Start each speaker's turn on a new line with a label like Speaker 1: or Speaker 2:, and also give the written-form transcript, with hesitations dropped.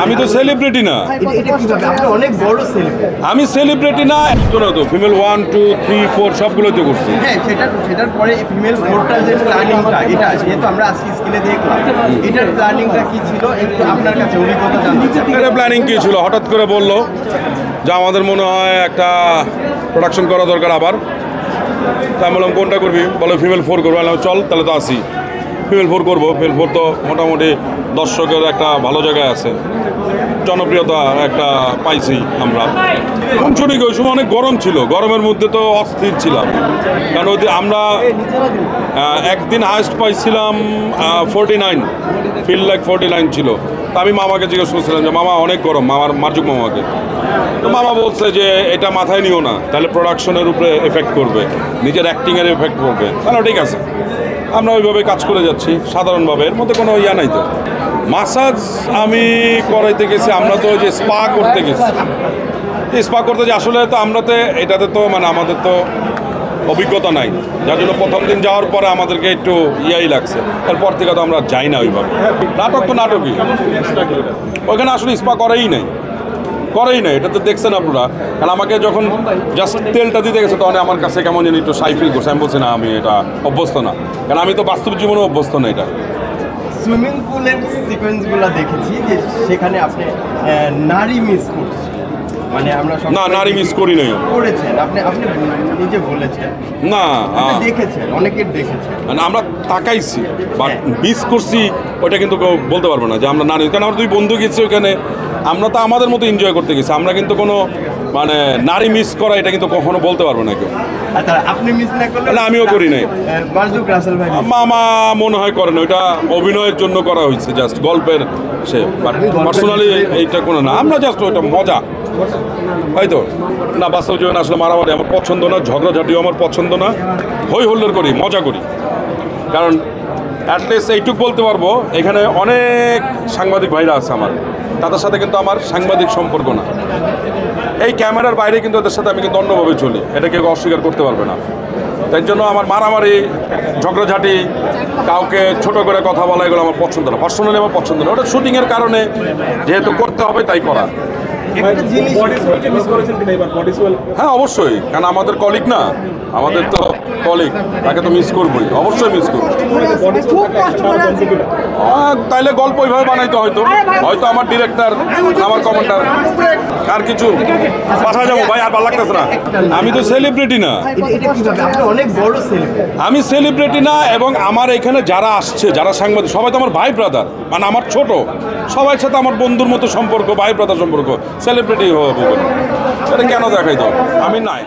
Speaker 1: আমি তো সেলিব্রিটি না।
Speaker 2: অনেক বড় সেলিব্রিটি।
Speaker 1: আমি সেলিব্রিটি না তো ফিমেল 1 2 3 4 সবগুলোতে করছি।
Speaker 2: হ্যাঁ, সেটার পরে ফিমেল 4টার যে প্ল্যানিংটা, এটা যেহেতু আমরা আজকে স্ক্রিনে দেখলাম, এটার প্ল্যানিংটা কি ছিল একটু আপনার কাছে অভিজ্ঞতা জানতে চাই।
Speaker 1: এটা প্ল্যানিং কি ছিল? হঠাৎ করে বললো যে আমাদের মনে হয় একটা প্রোডাকশন করা দরকার আবার। তাই বললাম কোনটা করবি? বলে ফিমেল 4 করবো। বললাম চল তাহলে তো আসি, ফিমেল 4 করবো। ফিমেল 4 তো মোটামুটি দর্শকের একটা ভালো জায়গায় আছে, জনপ্রিয়তা একটা পাইছি আমরা। কোন ছুটি ওই সময় অনেক গরম ছিল, গরমের মধ্যে তো অস্থির ছিলাম। কারণ ওই আমরা একদিন হাইস্ট পাইছিলাম 49, ফিল লাইক 49 ছিল। তা আমি মামাকে জিজ্ঞেস করছিলাম যে মামা অনেক গরম, মারজুক মামাকে। তো মামা বলছে যে এটা মাথায় নিও না, তাহলে প্রোডাকশনের উপরে এফেক্ট করবে, নিজের অ্যাক্টিংয়ের এফেক্ট করবে। তাহলে ঠিক আছে, আমরা ওইভাবে কাজ করে যাচ্ছি সাধারণভাবে, এর মধ্যে কোনো ইয়া নাই তো। মাসাজ আমি করাইতে গেছি, আমরা তো ওই যে স্পা করতে গেছি। স্পা করতে যে আসলে তো আমরা তো এটাতে তো মানে আমাদের তো অভিজ্ঞতা নাই, যার জন্য প্রথম দিন যাওয়ার পরে আমাদেরকে একটু ইয়াই লাগছে। এরপর থেকে তো আমরা যাই না ওইভাবে। নাটক তো নাটকই, ওইখানে আসলে স্পা করেই নাই। এটা তো দেখছেন আপনারা। কারণ আমাকে যখন জাস্ট তেলটা দিতে গেছে তখন আমার কাছে কেমন যেন একটু সাই ফিল করছে। আমি বলছি না, আমি এটা অভ্যস্ত না, কারণ আমি তো বাস্তব জীবনে অভ্যস্ত না এটা।
Speaker 2: সুইমিং পুলের সিকোয়েন্সগুলো দেখেছি যে সেখানে আপনি নারী মিস করছেন, মানে আমরা
Speaker 1: না নারী মিস করি নাই।
Speaker 2: করেছেন আপনি নিজে বলেছেন।
Speaker 1: না
Speaker 2: দেখেছেন, অনেকের দেখেছেন,
Speaker 1: মানে আমরা তাকাইছি বা মিস করছি ওইটা কিন্তু কেউ বলতে পারবো না যে আমরা নারী। কারণ আমরা দুই বন্ধু গেছি ওখানে, আমরা তো আমাদের মতো এনজয় করতে গেছি। আমরা কিন্তু কোনো মানে নারী মিস করা এটা কিন্তু কখনো বলতে পারবো না কেউ।
Speaker 2: আচ্ছা, আপনি মিস না করলে?
Speaker 1: আমিও করি নাই।
Speaker 2: মারজুক রাসেল ভাই
Speaker 1: মামা মনে হয় করেন, ওইটা অভিনয়ের জন্য করা হয়েছে, জাস্ট গল্পের সে। পার্সোনালি এইটা কোনো না, আমরা জাস্ট ওইটা মজা হয়তো না। বাস্তব জীবনে আসলে মারামারি আমার পছন্দ না, ঝগড়াঝাটিও আমার পছন্দ না। হই হুল্লোড় করি, মজা করি। কারণ অ্যাটলিস্ট এইটুকু বলতে পারবো, এখানে অনেক সাংবাদিক ভাইরা আছে আমার, তাদের সাথে কিন্তু আমার সাংবাদিক সম্পর্ক না। এই ক্যামেরার বাইরে কিন্তু ওদের সাথে আমি কিন্তু অন্যভাবে চলি, এটা কেউ অস্বীকার করতে পারবে না। তাই জন্য আমার মারামারি, ঝগড়াঝাটি, কাউকে ছোট করে কথা বলা, এগুলো আমার পছন্দ না। পার্সোনালি আমার পছন্দ না। ওটা শুটিংয়ের কারণে যেহেতু করতে হবে তাই করা। হ্যাঁ অবশ্যই, কারণ আমাদের কলিগ না, আমাদের তো কলিগ, তাকে তো মিস করবোই, অবশ্যই মিস করবো। তাইলে গল্প ওইভাবে বানাইতে হয়তো আমার ডিরেক্টর, আমার কমান্ডার আর কিছু পাঠা যাবো ভাই, আর ভালো লাগতেছে না। আমি তো সেলিব্রিটি না।
Speaker 2: অনেক বড় সেলিব্রিটি।
Speaker 1: আমি সেলিব্রিটি না, এবং আমার এখানে যারা আসছে, যারা সাংবাদিক, সবাই তো আমার ভাই ব্রাদার, মানে আমার ছোট। সবার সাথে আমার বন্ধুর মতো সম্পর্ক, ভাই ব্রাদার সম্পর্ক। সেলিব্রিটি হবো এটা কেন দেখাই তো? আমি নাই।